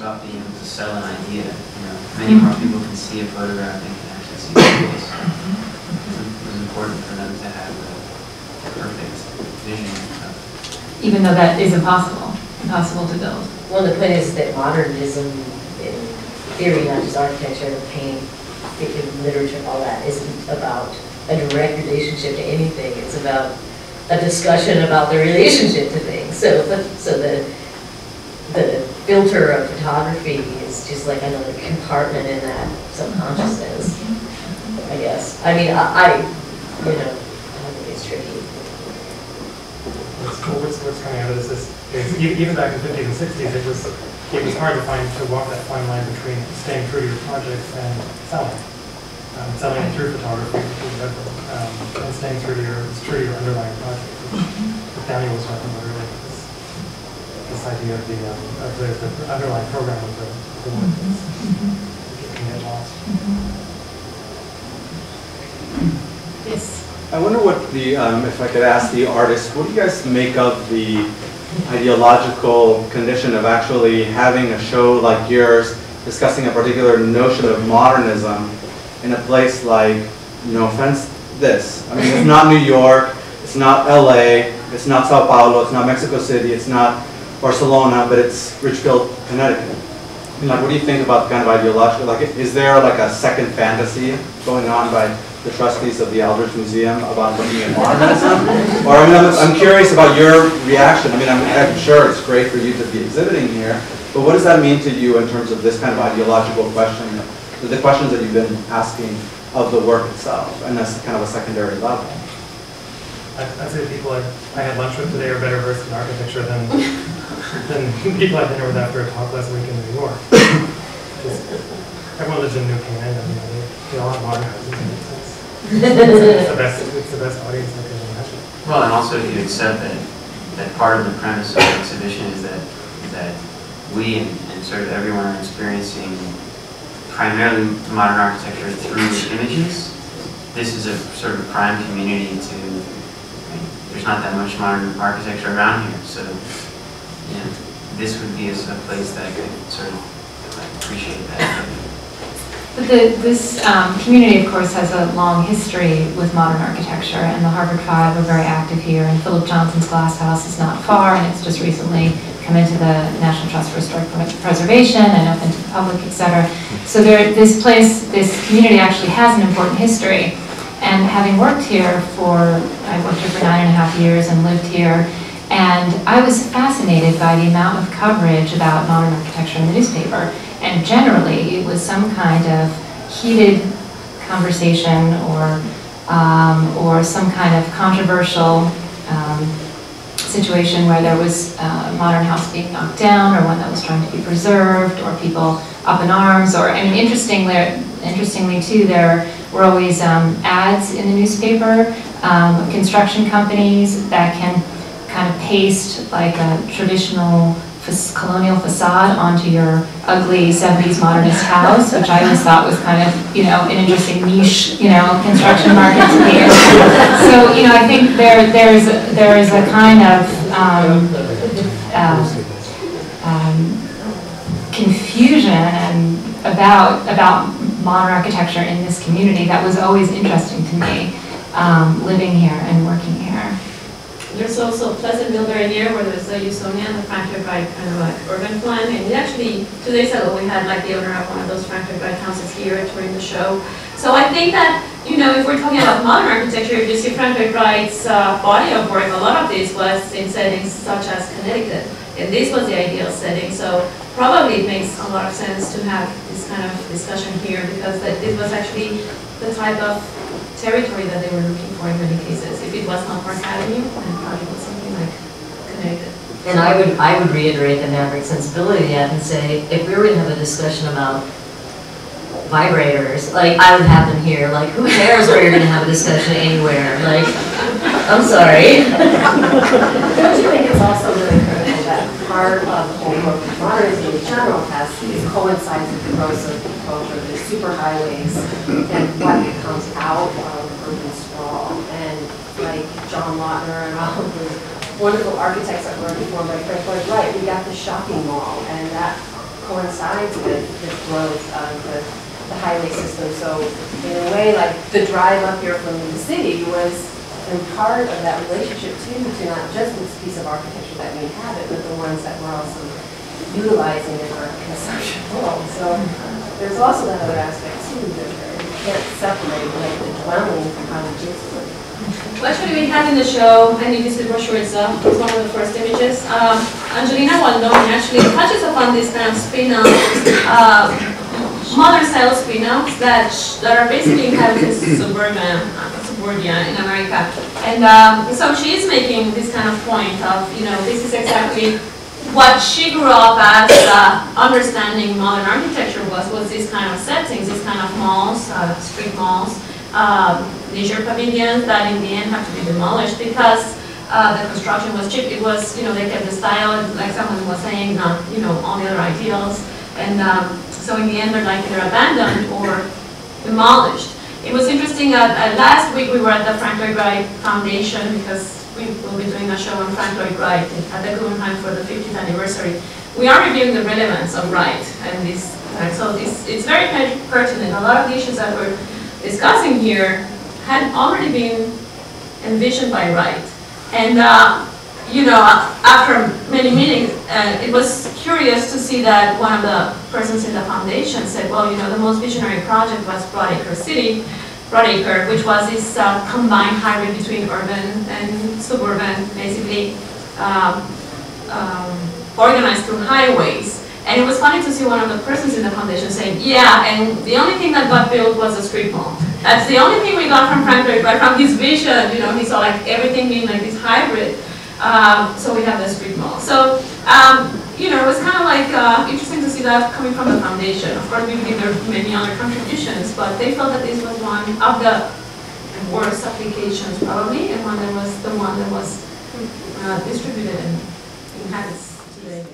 stop being able to sell an idea. You know, many more people can see a photograph and can actually see the space. It was important for them to have a perfect vision of. Even though that is impossible to build. Well, the point is that modernism, in theory, not just architecture, painting, literature, all that, isn't about a direct relationship to anything. It's about a discussion about the relationship to things. So the filter of photography is just like another compartment in that subconsciousness, I guess. I mean, I think it's tricky. What's coming out of this is even back in the 50s and 60s, it was hard to walk that fine line between staying true to your projects and selling. Selling it through photography, and staying true to your underlying project, which Daniel was talking about earlier. This idea of the underlying program of the work can get lost. Yes. I wonder what the, if I could ask the artists, what do you guys make of the ideological condition of actually having a show like yours discussing a particular notion of modernism in a place like, no offense, this. I mean, it's not New York, it's not LA, it's not Sao Paulo, it's not Mexico City, it's not Barcelona, but it's Richfield, Connecticut. And like, what do you think about kind of ideological, like, is there like a second fantasy going on by the trustees of the Aldrich Museum about looking at modernism? Or I mean, I'm curious about your reaction. I mean, I'm sure it's great for you to be exhibiting here, but what does that mean to you in terms of this kind of ideological question, the questions that you've been asking of the work itself, and that's kind of a secondary level? I'd say the people I had lunch with today are better versed in architecture than people I've dinner with after a talk last week in New York. Everyone lives in New Canaan, and they all have modern houses. It's the best audience I can imagine. Well, and also if you accept that part of the premise of the exhibition is that we and sort of everyone are experiencing primarily modern architecture through images. This is a sort of prime community to, I mean, there's not that much modern architecture around here, so you know, this would be a place that could sort of appreciate that. But this community, of course, has a long history with modern architecture, and the Harvard Five are very active here, and Philip Johnson's Glass House is not far, and it's just recently come into the National Trust for Historic Preservation and open to the public, etc. So this community actually has an important history. And having worked here I worked here for 9.5 years and lived here, and I was fascinated by the amount of coverage about modern architecture in the newspaper. And generally, it was some kind of heated conversation or some kind of controversial situation where there was a modern house being knocked down, or one that was trying to be preserved, or people up in arms. Or I mean, interestingly too, there were always ads in the newspaper, construction companies that can kind of paste like a traditional colonial facade onto your ugly 70s modernist house, which I always thought was kind of, an interesting niche, construction market to be in. So, I think there is a kind of confusion about modern architecture in this community that was always interesting to me, living here and working here. There's also Pleasantville very near where there's the Usonian, the Frank Lloyd Wright kind of like urban plan. And actually, 2 days ago, we had like the owner of one of those Frank Lloyd Wright houses here touring the show. So I think that, if we're talking about modern architecture, if you see Frank Lloyd Wright's body of work, a lot of this was in settings such as Connecticut. And this was the ideal setting. So probably it makes a lot of sense to have this kind of discussion here, because this was actually the type of territory that they were looking for in many cases. If it was not Park Avenue, then probably was something like Connecticut. And I would reiterate the Maverick sensibility of that and say, if we were going to have a discussion about vibrators, like I would have them here. Like, who cares where you're going to have a discussion anywhere? Like, I'm sorry. Don't you think it's also really critical that part of modernism in general coincides with the growth of the superhighways and what comes out of urban sprawl? And like John Lautner and all of the wonderful architects that were informed by Frank Lloyd Wright, we got the shopping mall, and that coincides with the growth of the highway system. So in a way, like the drive up here from the city was in part of that relationship too, to not just this piece of architecture that we inhabit, but the ones that we're also utilizing in our consumption world. So there's also that other aspect too, that you can't separate like the dwelling from how it is. Well, actually, we had in the show, and it is the brochure itself, it's one of the first images. Angelina Waldoni actually touches upon this kind of spin-off, modern style spin-offs that are basically inhabited suburbia in America. And so she is making this kind of point of, this is exactly what she grew up as understanding modern architecture was these kind of settings, these kind of malls, street malls, leisure pavilions that in the end have to be demolished because the construction was cheap. It was, they kept the style, like someone was saying, not, all the other ideals. And so in the end, they're abandoned or demolished. It was interesting, last week we were at the Frank Lloyd Wright Foundation because we will be doing a show on Frank Lloyd Wright at the Guggenheim for the 50th anniversary. We are reviewing the relevance of Wright and this, so it's very pertinent. A lot of the issues that we're discussing here had already been envisioned by Wright. And, after many meetings, it was curious to see that one of the persons in the foundation said, well, the most visionary project was Broadacre, which was this combined hybrid between urban and suburban, basically organized through highways. And it was funny to see one of the persons in the foundation saying, yeah, and the only thing that got built was a street mall. That's the only thing we got from Frank Lloyd Wright, from his vision. He saw like everything being like this hybrid. So we have the street mall. So, it was kind of like interesting to see that coming from the foundation. Of course, we believe there are many other contributions, but they felt that this was one of the worst applications probably, and one that was the one that was distributed and inhabits today.